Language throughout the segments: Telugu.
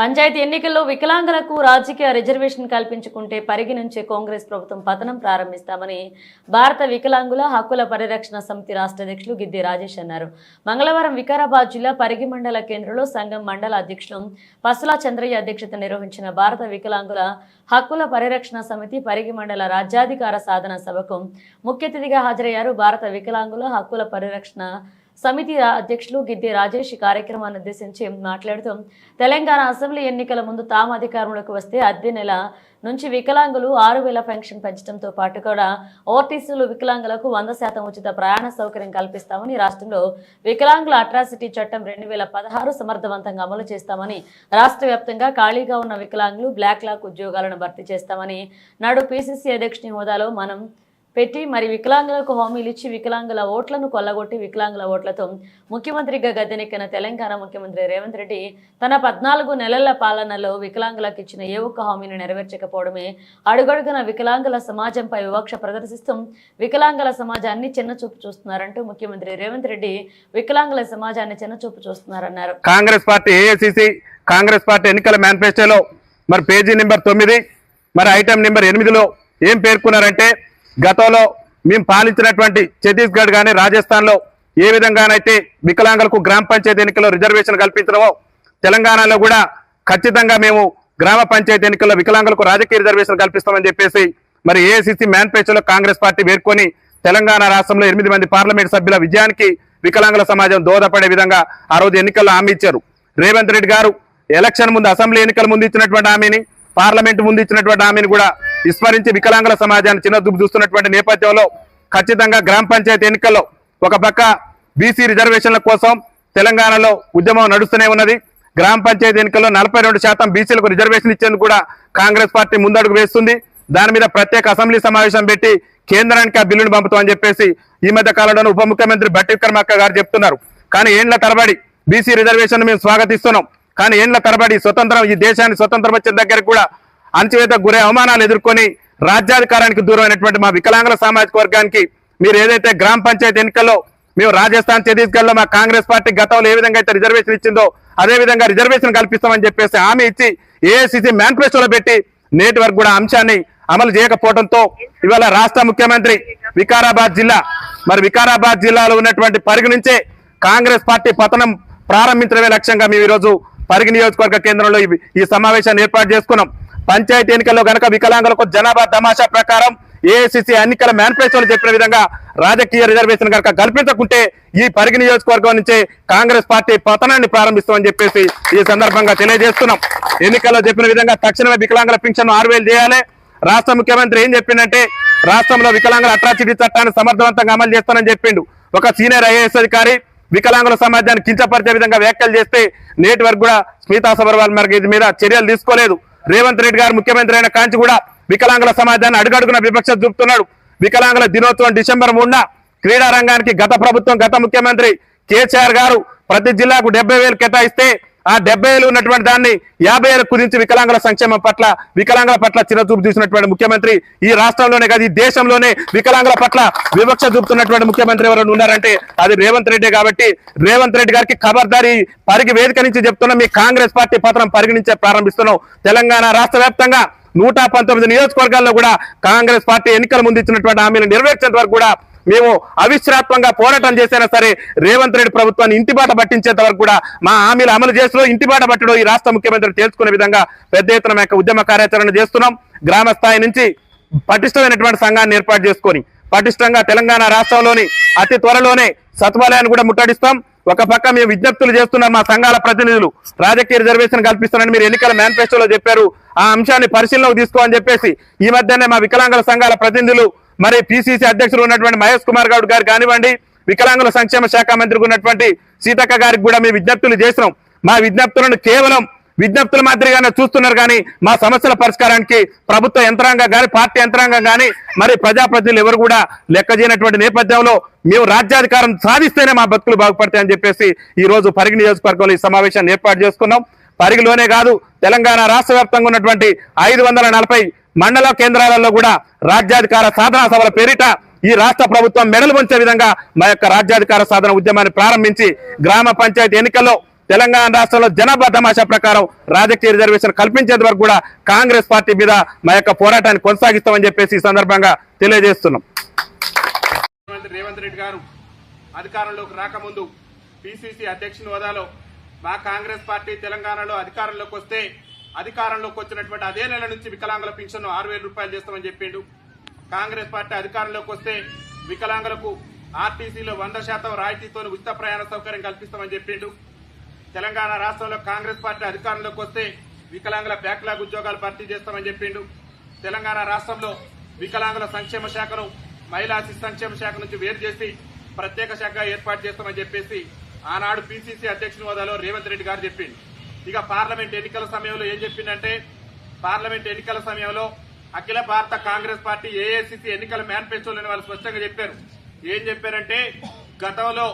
పంచాయతీ ఎన్నికల్లో వికలాంగులకు రాజకీయ రిజర్వేషన్ కల్పించుకుంటే పరిగి నుంచి కాంగ్రెస్ ప్రభుత్వం పతనం ప్రారంభిస్తామని భారత వికలాంగుల హక్కుల పరిరక్షణ సమితి రాష్ట్ర అధ్యక్షులు గిద్ది రాజేష్ అన్నారు. మంగళవారం వికారాబాద్ జిల్లా పరిగి మండల కేంద్రంలో సంఘం మండల అధ్యక్షులు పసుల చంద్రయ్య అధ్యక్షత నిర్వహించిన భారత వికలాంగుల హక్కుల పరిరక్షణ సమితి పరిగి మండల రాజ్యాధికార సాధన సభకు ముఖ్య అతిథిగా హాజరయ్యారు. భారత వికలాంగుల హక్కుల పరిరక్షణ సమితి అధ్యక్షులు గిద్ది రాజేష్ కార్యక్రమాన్ని ఉద్దేశించి మాట్లాడుతూ తెలంగాణ అసెంబ్లీ ఎన్నికల ముందు తాము అధికారంలోకి వస్తే అద్దె నెల నుంచి వికలాంగులు 6,000 పెన్షన్ పెంచడంతో పాటు కూడా ఓటీసీలు వికలాంగులకు 100% ఉచిత ప్రయాణ సౌకర్యం కల్పిస్తామని, రాష్ట్రంలో వికలాంగుల అట్రాసిటీ చట్టం 2016 సమర్థవంతంగా అమలు చేస్తామని, రాష్ట్ర వ్యాప్తంగా ఖాళీగా ఉన్న వికలాంగులు బ్లాక్ లాక్ ఉద్యోగాలను భర్తీ చేస్తామని, నాడు పిసిసి అధ్యక్షుని హోదాలో మనం పెట్టి మరి వికలాంగులకు హామీలు ఇచ్చి వికలాంగుల ఓట్లను కొల్లగొట్టి వికలాంగుల ఓట్లతో ముఖ్యమంత్రిగా గద్దెనెక్కిన తెలంగాణ ముఖ్యమంత్రి రేవంత్ రెడ్డి తన 14 నెలల పాలనలో వికలాంగులకు ఇచ్చిన ఏ ఒక్క హామీని నెరవేర్చకపోవడమే అడుగడుగున వికలాంగుల సమాజంపై వివక్ష ప్రదర్శిస్తూ వికలాంగుల సమాజాన్ని చిన్నచూపు చూస్తున్నారంటూ ముఖ్యమంత్రి రేవంత్ రెడ్డి వికలాంగుల సమాజాన్ని చిన్నచూపు చూస్తున్నారన్నారు. Congress party AICC Congress party ఎన్నికల మేనిఫెస్టోలో మరి పేజీ నెంబర్ 9 మరి ఐటమ్ నెంబర్ 8లో ఏం పేర్కొన్నారంటే, గతంలో మేము పాలించినటువంటి ఛత్తీస్గఢ్ కానీ రాజస్థాన్లో ఏ విధంగానైతే వికలాంగులకు గ్రామ పంచాయతీ ఎన్నికల్లో రిజర్వేషన్ కల్పించడమో తెలంగాణలో కూడా ఖచ్చితంగా మేము గ్రామ పంచాయతీ ఎన్నికల్లో వికలాంగులకు రాజకీయ రిజర్వేషన్ కల్పిస్తామని చెప్పేసి మరి ఏఐసిసి మేనిఫెస్టోలో కాంగ్రెస్ పార్టీ పేర్కొని తెలంగాణ రాష్ట్రంలో 8 మంది పార్లమెంట్ సభ్యుల విజయానికి వికలాంగుల సమాజం దోహదపడే విధంగా ఆ రోజు ఎన్నికల్లో హామీ ఇచ్చారు. రేవంత్ రెడ్డి గారు ఎలక్షన్ ముందు అసెంబ్లీ ఎన్నికల ముందు ఇచ్చినటువంటి హామీని, పార్లమెంట్ ముందు ఇచ్చినటువంటి హామీని కూడా విస్మరించి వికలాంగుల సమాజాన్ని చిన్నచూపు చూస్తున్నటువంటి నేపథ్యంలో ఖచ్చితంగా గ్రామ పంచాయతీ ఎన్నికల్లో ఒక పక్క బీసీ రిజర్వేషన్ల కోసం తెలంగాణలో ఉద్యమం నడుస్తూనే ఉన్నది. గ్రామ పంచాయతీ ఎన్నికల్లో 42% బీసీలకు రిజర్వేషన్ ఇచ్చేందుకు కూడా కాంగ్రెస్ పార్టీ ముందడుగు వేస్తుంది. దాని మీద ప్రత్యేక అసెంబ్లీ సమావేశం పెట్టి కేంద్రానికి ఆ బిల్లును పంపుతామని చెప్పేసి ఈ మధ్య కాలంలో ఉప ముఖ్యమంత్రి బట్టి విక్రమార్క గారు చెప్తున్నారు. కానీ ఏండ్ల తరబడి బీసీ రిజర్వేషన్ మేము స్వాగతిస్తున్నాం. కానీ ఏండ్ల తరబడి స్వతంత్రం ఈ దేశాన్ని స్వతంత్రం వచ్చిన దగ్గరకు కూడా అణచివేతకు గురే అవమానాలు ఎదుర్కొని రాజ్యాధికారానికి దూరమైనటువంటి మా వికలాంగుల సామాజిక వర్గానికి మీరు ఏదైతే గ్రామ పంచాయతీ ఎన్నికల్లో మేము రాజస్థాన్ ఛత్తీస్గఢ్లో మా కాంగ్రెస్ పార్టీ గతంలో ఏ విధంగా అయితే రిజర్వేషన్ ఇచ్చిందో అదే విధంగా రిజర్వేషన్ కల్పిస్తామని చెప్పేసి హామీ ఇచ్చి ఏఐసిసి మేనిఫెస్టోలో పెట్టి నేటి వరకు కూడా అంశాన్ని అమలు చేయకపోవడంతో ఇవాళ రాష్ట్ర ముఖ్యమంత్రి వికారాబాద్ జిల్లాలో ఉన్నటువంటి పరిగి నుంచే కాంగ్రెస్ పార్టీ పతనం ప్రారంభించడమే లక్ష్యంగా మేము ఈరోజు పరిగి నియోజకవర్గ కేంద్రంలో ఈ సమావేశాన్ని ఏర్పాటు చేసుకున్నాం. పంచాయతీ ఎన్నికల్లో గనక వికలాంగులకు జనాభా తమాషా ప్రకారం ఏఐసిసి ఎన్నికల మేనిఫెస్టోలో చెప్పిన విధంగా రాజకీయ రిజర్వేషన్ కనుక కల్పించకుంటే ఈ పరిగి నియోజకవర్గం నుంచే కాంగ్రెస్ పార్టీ పతనాన్ని ప్రారంభిస్తామని చెప్పేసి ఈ సందర్భంగా తెలియజేస్తున్నాం. ఎన్నికల్లో చెప్పిన విధంగా తక్షణమే వికలాంగుల పింఛన్ 6,000 చేయాలి. రాష్ట్ర ముఖ్యమంత్రి ఏం చెప్పిందంటే రాష్ట్రంలో వికలాంగుల అట్రాసిటీ చట్టాన్ని సమర్థవంతంగా అమలు చేస్తానని చెప్పిండు. ఒక సీనియర్ ఐఏఎస్ అధికారి వికలాంగుల సమాజాన్ని కించపరిచే విధంగా వ్యాఖ్యలు చేస్తే నేటి వరకు కూడా స్మితా సబర్వాల్ మీద చర్యలు తీసుకోలేదు. రేవంత్ రెడ్డి గారు ముఖ్యమంత్రి అయిన కాంచి కూడా వికలాంగుల సమాజాన్ని అడుగడుగున వివక్ష చూపుతున్నాడు. వికలాంగుల దినోత్సవం డిసెంబర్ 3న క్రీడా రంగానికి గత ముఖ్యమంత్రి కేసీఆర్ గారు ప్రతి జిల్లాకు 70,000 కేటాయిస్తే ఆ 70,000 ఉన్నటువంటి దాన్ని 50,000 కుదించి వికలాంగుల సంక్షేమం పట్ల వికలాంగుల పట్ల చిన్నచూపు చూసినటువంటి ముఖ్యమంత్రి ఈ రాష్ట్రంలోనే కాదు ఈ దేశంలోనే వికలాంగుల పట్ల వివక్ష చూపుతున్నటువంటి ముఖ్యమంత్రి ఎవరైనా ఉన్నారంటే అది రేవంత్ రెడ్డి. కాబట్టి రేవంత్ రెడ్డి గారికి ఖబర్దారి పరిగి వేదిక నుంచి చెప్తున్నా, మీ కాంగ్రెస్ పార్టీ పతనం పరిగి నుంచే ప్రారంభిస్తున్నాం. తెలంగాణ రాష్ట్ర వ్యాప్తంగా 119 నియోజకవర్గాల్లో కూడా కాంగ్రెస్ పార్టీ ఎన్నికల ముందు ఇచ్చినటువంటి హామీలు నెరవేర్చేంత వరకు కూడా మేము అవిశ్రాత్మంగా పోరాటం చేసినా సరే రేవంత్ రెడ్డి ప్రభుత్వాన్ని ఇంటిబాట పట్టించేంత వరకు కూడా మా హామీలు అమలు చేస్తూ ఇంటిబాట పట్టడం ఈ రాష్ట్ర ముఖ్యమంత్రి తేల్చుకునే విధంగా పెద్ద ఎత్తున ఉద్యమ కార్యాచరణ చేస్తున్నాం. గ్రామ స్థాయి నుంచి పటిష్టమైనటువంటి సంఘాన్ని ఏర్పాటు చేసుకొని పటిష్టంగా తెలంగాణ రాష్ట్రంలోని అతి త్వరలోనే సచివాలయాన్ని కూడా ముట్టడిస్తాం. ఒక పక్క మేము విజ్ఞప్తులు చేస్తున్నాం, మా సంఘాల ప్రతినిధులు రాజకీయ రిజర్వేషన్ కల్పిస్తారని మీరు ఎన్నికల మేనిఫెస్టోలో చెప్పారు, ఆ అంశాన్ని పరిశీలనకు తీసుకోమని చెప్పేసి ఈ మధ్యనే మా వికలాంగుల సంఘాల ప్రతినిధులు మరి పిసిసి అధ్యక్షులు ఉన్నటువంటి మహేష్ కుమార్ గౌడ్ గారు కానివ్వండి, వికలాంగుల సంక్షేమ శాఖ మంత్రికి ఉన్నటువంటి సీతక్క గారికి కూడా మేము విజ్ఞప్తులు చేసినాం. మా విజ్ఞప్తులను కేవలం విజ్ఞప్తుల మాదిరిగానే చూస్తున్నారు కానీ మా సమస్యల పరిష్కారానికి ప్రభుత్వ యంత్రాంగం కానీ పార్టీ యంత్రాంగం కానీ మరి ప్రజాప్రతినిధులు ఎవరు కూడా లెక్క చేయనటువంటి నేపథ్యంలో మేము రాజ్యాధికారం సాధిస్తేనే మా బతుకులు బాగుపడతాయని చెప్పేసి ఈ రోజు పరిగి నియోజకవర్గంలో ఈ సమావేశాన్ని ఏర్పాటు చేసుకున్నాం. పరిగిలోనే కాదు తెలంగాణ రాష్ట్ర వ్యాప్తంగా ఉన్నటువంటి 540 మండల కేంద్రాలలో కూడా రాజ్యాధికార సాధనా సభల పేరిట ఈ రాష్ట్ర ప్రభుత్వం మెడలు వంచే విధంగా మా యొక్క రాజ్యాధికార సాధన ఉద్యమాన్ని ప్రారంభించి గ్రామ పంచాయతీ ఎన్నికల్లో తెలంగాణ రాష్ట్రంలో జనాభా తమాషా ప్రకారం రాజకీయ రిజర్వేషన్ కల్పించేంత వరకు కూడా కాంగ్రెస్ పార్టీ మీద మా యొక్క పోరాటాన్ని కొనసాగిస్తామని చెప్పేసి ఈ సందర్భంగా తెలియజేస్తున్నాం. రేవంత్ రెడ్డి గారు అధికారంలోకి రాకముందు పిసిసి అధ్యక్షుని హోదాలో మా కాంగ్రెస్ పార్టీ తెలంగాణలో అధికారంలోకి వస్తే అధికారంలోకి వచ్చినటువంటి అదే నెల నుంచి వికలాంగుల పింఛన్ 6,000 రూపాయలు చేస్తామని చెప్పిండు. కాంగ్రెస్ పార్టీ అధికారంలోకి వస్తే వికలాంగులకు ఆర్టీసీలో 100% రాయితీతో ఉచిత ప్రయాణ సౌకర్యం కల్పిస్తామని చెప్పిండు. తెలంగాణ రాష్ట్రంలో కాంగ్రెస్ పార్టీ అధికారంలోకి వస్తే వికలాంగుల బ్యాక్లాగ్ ఉద్యోగాలు భర్తీ చేస్తామని చెప్పిండు. తెలంగాణ రాష్ట్రంలో వికలాంగుల సంక్షేమ శాఖను మహిళా శిశు సంక్షేమ శాఖ నుంచి వేరు చేసి ప్రత్యేక శాఖ ఏర్పాటు చేస్తామని చెప్పేసి ఆనాడు పిసిసి అధ్యక్షుని హోదాలో రేవంత్ రెడ్డి గారు చెప్పిండు. ఇక పార్లమెంట్ ఎన్నికల సమయంలో ఏం చెప్పిందంటే, పార్లమెంట్ ఎన్నికల సమయంలో అఖిల భారత కాంగ్రెస్ పార్టీ ఏఐసిసి ఎన్నికల మేనిఫెస్టోలోని వాళ్ళు స్పష్టంగా చెప్పారు. ఏం చెప్పారంటే, గతంలో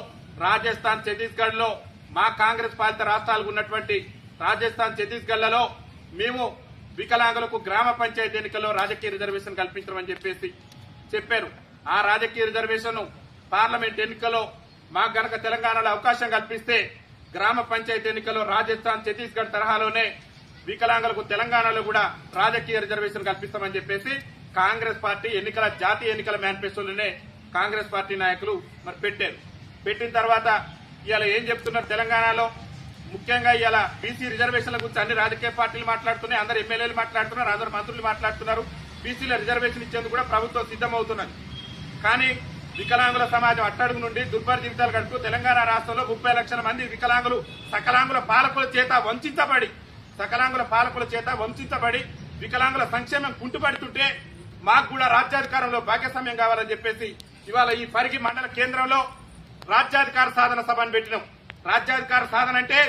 రాజస్థాన్ ఛత్తీస్గఢ్ లో మా కాంగ్రెస్ పాలిత రాష్ట్రాలకు ఉన్నటువంటి రాజస్థాన్ ఛత్తీస్గఢ్లలో మేము వికలాంగులకు గ్రామ పంచాయతీ ఎన్నికల్లో రాజకీయ రిజర్వేషన్ కల్పించమని చెప్పేసి చెప్పారు. ఆ రాజకీయ రిజర్వేషన్ పార్లమెంట్ ఎన్నికల్లో మాకు గనక తెలంగాణలో అవకాశం కల్పిస్తే గ్రామ పంచాయతీ ఎన్నికల్లో రాజస్థాన్ ఛత్తీస్గఢ్ తరహాలోనే వికలాంగులకు తెలంగాణలో కూడా రాజకీయ రిజర్వేషన్ కల్పిస్తామని చెప్పేసి కాంగ్రెస్ పార్టీ జాతీయ ఎన్నికల మేనిఫెస్టోలోనే కాంగ్రెస్ పార్టీ నాయకులు మరి పెట్టారు. పెట్టిన తర్వాత ఇవాళ ఏం చెప్తున్నారు, తెలంగాణలో ముఖ్యంగా ఇవాళ బీసీ రిజర్వేషన్ల గురించి అన్ని రాజకీయ పార్టీలు మాట్లాడుతున్నాయి, అందరు ఎమ్మెల్యేలు మాట్లాడుతున్నారు, అందరు మంత్రులు మాట్లాడుతున్నారు. బీసీల రిజర్వేషన్ ఇచ్చేందుకు కూడా ప్రభుత్వం సిద్దమవుతున్నది. కానీ వికలాంగుల సమాజం అట్టడుగు నుండి దుర్భర జీవితాలు గడుపుతూ తెలంగాణ రాష్ట్రంలో 30 లక్షల మంది వికలాంగులు సకలాంగుల పాలకుల చేత వంచించబడి వికలాంగుల సంక్షేమం కుంటుపడుతుంటే మాకు కూడా రాజ్యాధికారంలో భాగస్వామ్యం కావాలని చెప్పేసి ఇవాళ ఈ పరిగి మండల కేంద్రంలో రాజ్యాధికార సాధన సభను పెట్టినాం. రాజ్యాధికార సాధన అంటే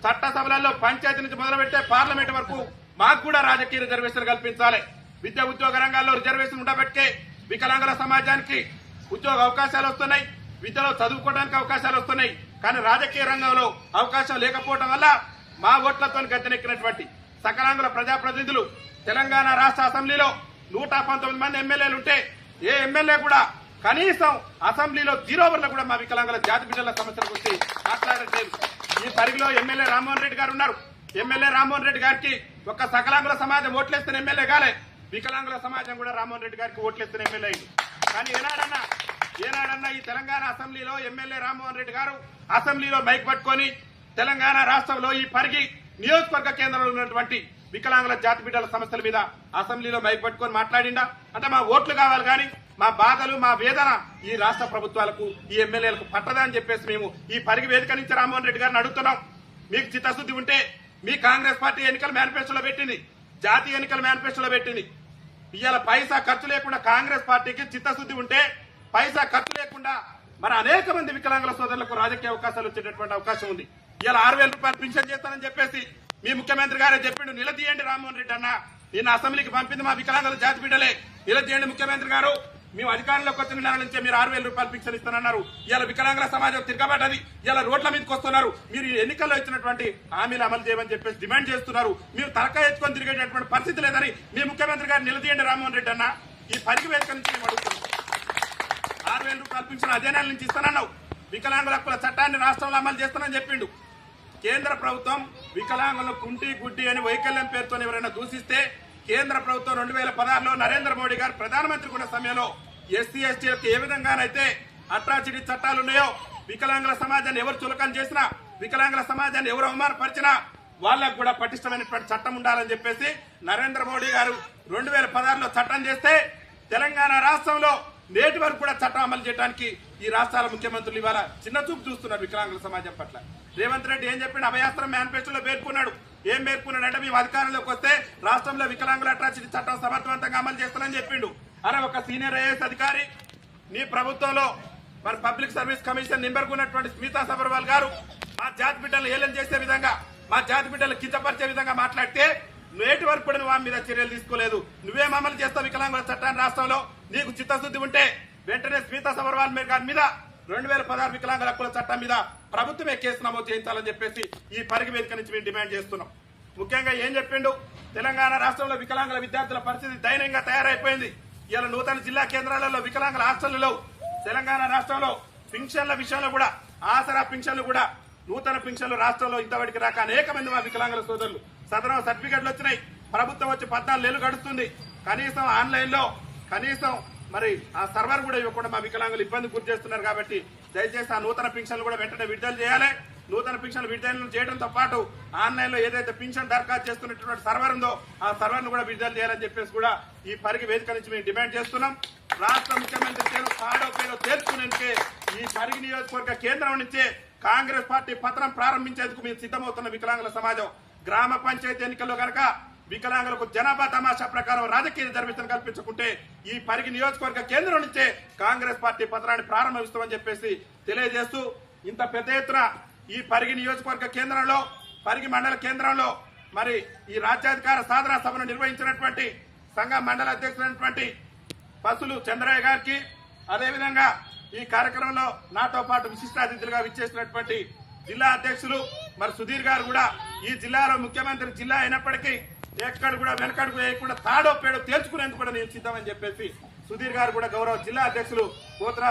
చట్టసభలలో పంచాయతీ నుంచి మొదలు పెడితే పార్లమెంట్ వరకు మాకు కూడా రాజకీయ రిజర్వేషన్ కల్పించాలి. విద్యా ఉద్యోగ రంగాల్లో రిజర్వేషన్ ఉండబట్టే వికలాంగుల సమాజానికి ఉద్యోగ అవకాశాలు వస్తున్నాయి, విద్యలో చదువుకోవడానికి అవకాశాలు వస్తున్నాయి. కానీ రాజకీయ రంగంలో అవకాశం లేకపోవడం వల్ల మా ఓట్లతో గద్దెనెక్కినటువంటి సకలాంగుల ప్రజాప్రతినిధులు తెలంగాణ రాష్ట్ర అసెంబ్లీలో 119 మంది ఎమ్మెల్యేలు ఉంటే ఏ ఎమ్మెల్యే కూడా కనీసం అసెంబ్లీలో 0 ఓవర్లో కూడా మా వికలాంగుల జాతి బిడ్డల సమస్యల గురించి మాట్లాడట్లేదు. ఈ పరిగిలో ఎమ్మెల్యే రామ్మోహన్ రెడ్డి గారు ఉన్నారు. ఎమ్మెల్యే రామ్మోహన్ రెడ్డి గారికి ఒక సకలాంగుల సమాజం ఓట్లేస్తున్న ఎమ్మెల్యే కాలే, వికలాంగుల సమాజం కూడా రామ్మోహన్ రెడ్డి గారికి ఓట్లేస్తున్న ఎమ్మెల్యే అయింది. కానీ ఏనాడన్నా ఈ తెలంగాణ అసెంబ్లీలో ఎమ్మెల్యే రామ్మోహన్ రెడ్డి గారు అసెంబ్లీలో మైక్ పట్టుకొని తెలంగాణ రాష్ట్రంలో ఈ పరిగి నియోజకవర్గ కేంద్రంలో ఉన్నటువంటి వికలాంగుల జాతి బిడ్డల సమస్యల మీద అసెంబ్లీలో మైక్ పట్టుకొని మాట్లాడిండా? అంటే మా ఓట్లు కావాలి కానీ మా బాధలు మా వేదన ఈ రాష్ట్ర ప్రభుత్వాలకు ఈ ఎమ్మెల్యేలకు పట్టదా అని చెప్పేసి మేము ఈ పరిగి వేదిక నుంచి రామ్మోహన్ రెడ్డి గారిని అడుగుతున్నాం. మీకు చిత్తశుద్ధి ఉంటే మీ కాంగ్రెస్ పార్టీ ఎన్నికల మేనిఫెస్టోలో పెట్టింది, జాతీయ ఎన్నికల మేనిఫెస్టోలో పెట్టింది. ఇవాళ పైసా ఖర్చు లేకుండా కాంగ్రెస్ పార్టీకి చిత్తశుద్ధి ఉంటే పైసా ఖర్చు లేకుండా మన అనేక మంది వికలాంగుల సోదరులకు రాజకీయ అవకాశాలు వచ్చేటటువంటి అవకాశం ఉంది. ఇలా 6,000 రూపాయలు పింఛన్ చేస్తానని చెప్పేసి మీ ముఖ్యమంత్రి గారే చెప్పిండు. నిలదీయండి రామ్మోహన్ రెడ్డి అన్న, నిన్న అసెంబ్లీకి పంపింది మా వికలాంగుల జాతి బిడ్డలే. నిలదీయండి ముఖ్యమంత్రి గారు, మేము అధికారంలోకి వచ్చిన నెల నుంచే మీరు 6,000 రూపాయలు పింఛన్ ఇస్తానన్నారు. ఇలా వికలాంగుల సమాజం తిరగబడ్డది, ఇలా రోడ్ల మీదకి వస్తున్నారు. మీరు ఎన్నికల్లో ఇచ్చినటువంటి హామీలు అమలు చేయమని చెప్పేసి డిమాండ్ చేస్తున్నారు. మీరు తలకాయ ఎత్తుకొని తిరిగేటటువంటి పరిస్థితి లేదని మీ ముఖ్యమంత్రి గారు నిలదీయండి రామ్మోహన్ రెడ్డి అన్న. ఈ పరిగి వేదిక నుంచి మేము అడుగుతున్నాం. 6,000 రూపాయలు పింఛన్ అదే నెల నుంచి ఇస్తానన్నావు. వికలాంగుల హక్కుల చట్టాన్ని రాష్ట్రంలో అమలు చేస్తానని చెప్పిండు. కేంద్ర ప్రభుత్వం వికలాంగులను కుంటి గుడ్డి అని వైకల్యం పేరుతో ఎవరైనా దూషిస్తే కేంద్ర ప్రభుత్వం 2016లో నరేంద్ర మోడీ గారు ప్రధానమంత్రి ఉన్న సమయంలో ఎస్సీ ఎస్టీలకు ఏ విధంగానైతే అట్రాసిటీ చట్టాలు ఉన్నాయో, వికలాంగుల సమాజాన్ని ఎవరు చులకన చేసినా, వికలాంగుల సమాజాన్ని ఎవరు అవమానపరిచినా వాళ్ళకు కూడా పటిష్టమైనటువంటి చట్టం ఉండాలని చెప్పేసి నరేంద్ర మోడీ గారు 2016లో చట్టం చేస్తే తెలంగాణ రాష్ట్రంలో నేటి వరకు కూడా చట్టం అమలు చేయడానికి ఈ రాష్ట్రాల ముఖ్యమంత్రులు ఇవాళ చిన్న చూపు చూస్తున్నారు వికలాంగుల సమాజం పట్ల. రేవంత్ రెడ్డి ఏం చెప్పిండు? అభయాస్త్రం మేనిఫెస్టోలో పేర్కొన్నాడు. ఏం పేర్కొన్నాడంటే మేము అధికారంలోకి వస్తే రాష్ట్రంలో వికలాంగుల అట్రాసిటీ చట్టం సమర్థవంతంగా అమలు చేస్తానని చెప్పిండు. అరే ఒక సీనియర్ ఐఏఎస్ అధికారి నీ ప్రభుత్వంలో మరి పబ్లిక్ సర్వీస్ కమిషన్ నెంబర్గా ఉన్నటువంటి స్మితా సబర్వాల్ గారు మా జాతి బిడ్డలు ఏలం చేసే విధంగా, మా జాతి బిడ్డలు కించపరిచే విధంగా మాట్లాడితే నేటి వరకు కూడా నువ్వు మీద చర్యలు తీసుకోలేదు. నువ్వేం అమలు చేస్తావు వికలాంగుల చట్టాన్ని రాష్ట్రంలో? నీకు చిత్తశుద్ధి ఉంటే వెంటనే స్మితా సబర్వాల్ గారి మీద 2016 వికలాంగుల హక్కుల చట్టం మీద ప్రభుత్వమే కేసు నమోదు చేయించాలని చెప్పేసి ఈ పరిగి వేదిక నుంచి మేము డిమాండ్ చేస్తున్నాం. ముఖ్యంగా ఏం చెప్పిండు? తెలంగాణ రాష్ట్రంలో వికలాంగుల విద్యార్థుల పరిస్థితి దయనీయంగా తయారైపోయింది. ఇలా నూతన జిల్లా కేంద్రాలలో వికలాంగుల హాస్టళ్లలో తెలంగాణ రాష్ట్రంలో పింఛన్ల విషయంలో కూడా, ఆసరా పింఛన్లు కూడా నూతన పింఛన్లు రాష్ట్రంలో ఇంతవరకు రాక అనేక మంది మా వికలాంగుల సోదరులు సదరం సర్టిఫికెట్లు వచ్చినాయి. ప్రభుత్వం వచ్చి 14 నెలలు గడుస్తుంది. కనీసం ఆన్లైన్ లో కనీసం మరి ఆ సర్వర్ కూడా ఇవ్వకుండా మా వికలాంగులు ఇబ్బంది గురి చేస్తున్నారు. కాబట్టి దయచేసి ఆ నూతన పింఛన్లు కూడా వెంటనే విడుదల చేయాలి. నూతన పింఛన్లు విడుదల చేయడంతో పాటు ఆన్లైన్ లో ఏదైతే పింఛన్ దరఖాస్తు చేస్తున్నటువంటి సర్వర్ ఉందో ఆ సర్వర్ ను కూడా విడుదల చేయాలని చెప్పేసి కూడా ఈ పరిగి వేదిక నుంచి మేము డిమాండ్ చేస్తున్నాం. రాష్ట్ర ముఖ్యమంత్రి తాడో పేరో తేల్చుకునేందుకే ఈ పరిగి నియోజకవర్గ కేంద్రం నుంచే కాంగ్రెస్ పార్టీ పత్రం ప్రారంభించేందుకు మేము సిద్ధమవుతున్న వికలాంగుల సమాజం. గ్రామ పంచాయతీ ఎన్నికల్లో కనుక వికలాంగులకు జనాభా తమాషా ప్రకారం రాజకీయ రిజర్వేషన్ కల్పించుకుంటే ఈ పరిగి నియోజకవర్గ కేంద్రం నుంచే కాంగ్రెస్ పార్టీ పత్రాన్ని ప్రారంభిస్తామని చెప్పేసి తెలియజేస్తూ ఇంత పెద్ద ఎత్తున ఈ పరిగి నియోజకవర్గ కేంద్రంలో పరిగి మండల కేంద్రంలో మరి ఈ రాజ్యాధికార సాధనా సభను నిర్వహించినటువంటి సంఘ మండల అధ్యక్షుడైనటువంటి పసులు చంద్రయ్య గారికి, అదేవిధంగా ఈ కార్యక్రమంలో నాతో పాటు విశిష్ట అతిథులుగా విచ్చేసినటువంటి జిల్లా అధ్యక్షులు మరి సుధీర్ గారు కూడా ఈ జిల్లాలో ముఖ్యమంత్రి జిల్లా అయినప్పటికీ ఎక్కడ కూడా వెనకడుగు వేయకుండా తాడో పేడో తేల్చుకునేందుకు కూడా నేను సిద్ధమని చెప్పేసి సుధీర్ గారు కూడా గౌరవ జిల్లా అధ్యక్షులు పోతరా